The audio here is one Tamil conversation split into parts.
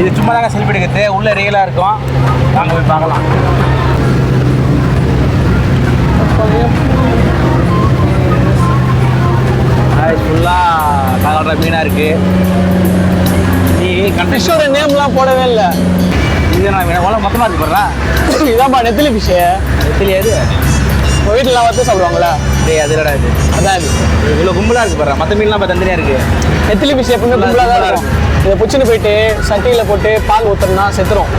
இது சும்மா தாங்க செல்ஃபி எடுக்கிறது, உள்ள ரியலாக இருக்கும். வாங்க போய் பார்க்கலாம். ஃபுல்லாக காலோட மீனாக இருக்குது. நீ கண்டிஷோட நேம்லாம் போடவே இல்லை. இது நான் எவ்வளோ மொத்தமாக இருக்கு போடுறா. இதான்ப்பா நெத்திலி ஃபிஷ்ஷு. நெத்திலி அது உங்கள் வீட்டிலலாம் வறுத்து சாப்பிடுவாங்களா? டேய் அதுலடா இது. அதான் இது இவ்வளோ கும்பலாக இருக்குது போடுறா. மற்ற மீன்லாம் இப்போ தந்தனியாக இருக்குது. நெத்திலி ஃபிஷ் எப்பவுமே கும்பலாக தான் இருக்கும். இதை பிடிச்சின்னு போயிட்டு சட்டியில் போட்டு பால் ஊற்றுனா செத்துரும்.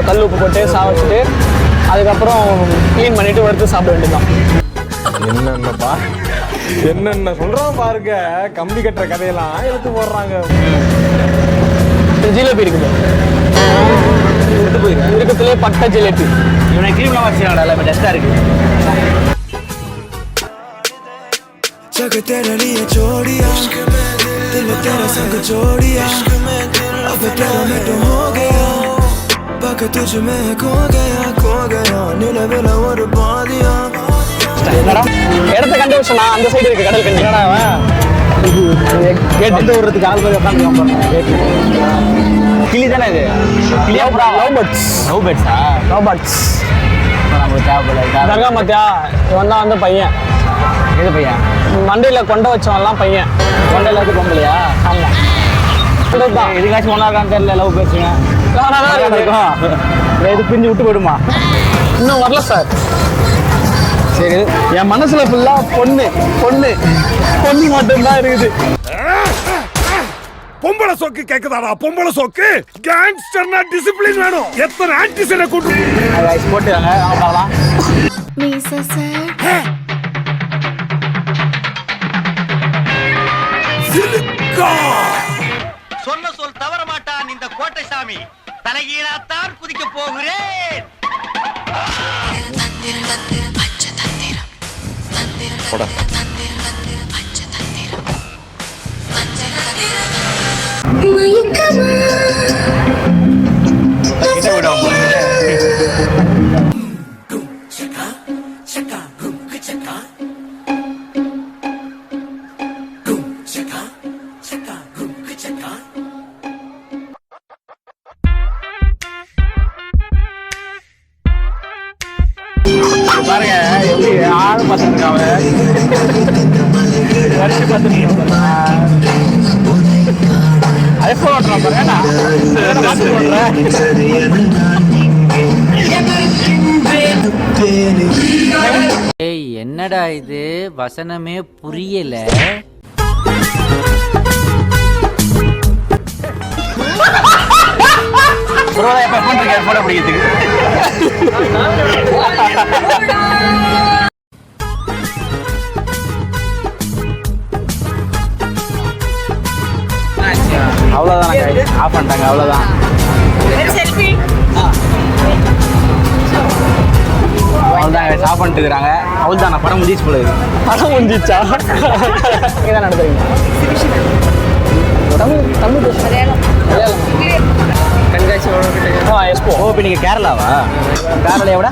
கல் உப்பு போட்டு சாவச்சிட்டு அதுக்கப்புறம் க்ளீன் பண்ணிவிட்டு வறுத்து சாப்பிட வேண்டியதுதான். என்னென்னப்பா என்னென்ன சொல்கிறோம் பாருங்க. கம்பி கட்டுற கதையெல்லாம் எடுத்து போடுறாங்க. ஜிலேபி இருக்குது. இருக்கத்துலேயே பட்டை ஜிலேபி. இவனை க்ரீம்லாம் வச்சுருக்காடா, எல்லாமே டஸ்ட்டாக இருக்குது. जग तेरे लिए छोड़िया दिल तेरा संग छोड़िया अब प्यार में तो हो गया पक तुझ में खो गया நிலவில ஒரு பாதியா. இடத்த கண்டுபிடிச்சா அந்த சைடு இருக்கு கடல் கண்டு. கேட் வந்து விடுறதுக்கு ஆள் போய் உட்காந்து கிளி தானே இது? கிளியா லவ் பேர்ட்ஸ். லவ் பேர்ட்ஸா? லவ் பேர்ட்ஸ் நமக்கு தேவைப்படல. தர்கா மத்தியா இவன் தான் வந்து பையன். எது பையன்? மண்டையில் கொண்டை வச்சவன்லாம் பையன். கொண்டையில் வந்து பொம்பளையா? ஆமாம். எதுக்காச்சும் ஒன்றா இருக்கான்னு தெரியல. லவ் பேசுங்க இருக்கும். இது பிரிஞ்சு விட்டு போயிடுமா? இன்னும் வரல சார். சரி, என் மனசுல ஃபுல்லா பொண்ணு பொண்ணு பொண்ணு மட்டும்தான் இருக்குது. பொம்பளை சோக்கு கேக்குதாடா? பொம்பளை சோக்கு கேங்ஸ்டர்னா டிசிப்ளின் வேணும். எத்தனை ஆன்டிசனை கூட்டு போட்டுவாங்க. அவங்க பார்க்கலாம். சொன்ன சொல் தவற மாட்டான் இந்த கோட்டை சாமி. தலைகீழாத்தான் குதிக்க போகிறேன். பாருங்க எப்படி ஆள் பார்த்துருக்காங்க. வரிசை பார்த்துருக்கீங்க. ஐஃபோன் ஓட்டுறான் பாருங்க. ஏய் என்னடா இது வசனமே புரியல. போட்டோ பிடிக்கிறதுக்கு அவ்வளோதான். ஆஃப் பண்ணிட்டாங்க. அவ்வளோதான். அவ்வளோதான். ஆஃப் பண்ணிட்டு இருக்கிறாங்க. அவ்வளோதான். படம் முடிச்சு போல இருக்கு. படம் முடிஞ்சிச்சா? இங்கே தான் நடத்துறீங்க. தமிழ் கண்காட்சி. ஓ இப்போ நீங்கள் கேரளாவா? கேரளாவோட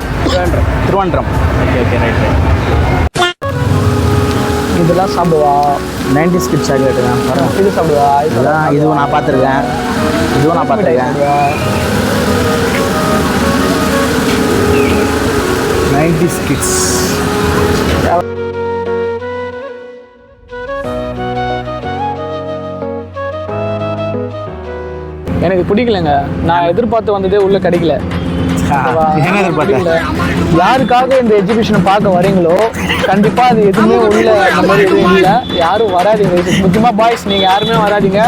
திருவனந்தபுரம். Okay okay right. இதெல்லாம் சாப்பிடுவா. 90s கிட்ஸ் சாக்லேட் தான். இது சாப்பிடுவா. இதெல்லாம் இதுவும் நான் பார்த்துருக்கேன். இதுவும் நான் பார்த்துருக்கேன். 90s kids. எனக்கு பிடிக்கலங்க. நான் எதிர்பார்த்து வந்ததே உள்ள கிடைக்கல. யாருக்காக இந்த எக்ஸிபிஷனை பார்க்க வரீங்களோ கண்டிப்பா அது எதுவுமே உள்ள அந்த மாதிரி எதுவும் இல்லை. யாரும் வராதிங்க. முக்கியமா பாய்ஸ் நீங்க யாருமே வராதிங்க.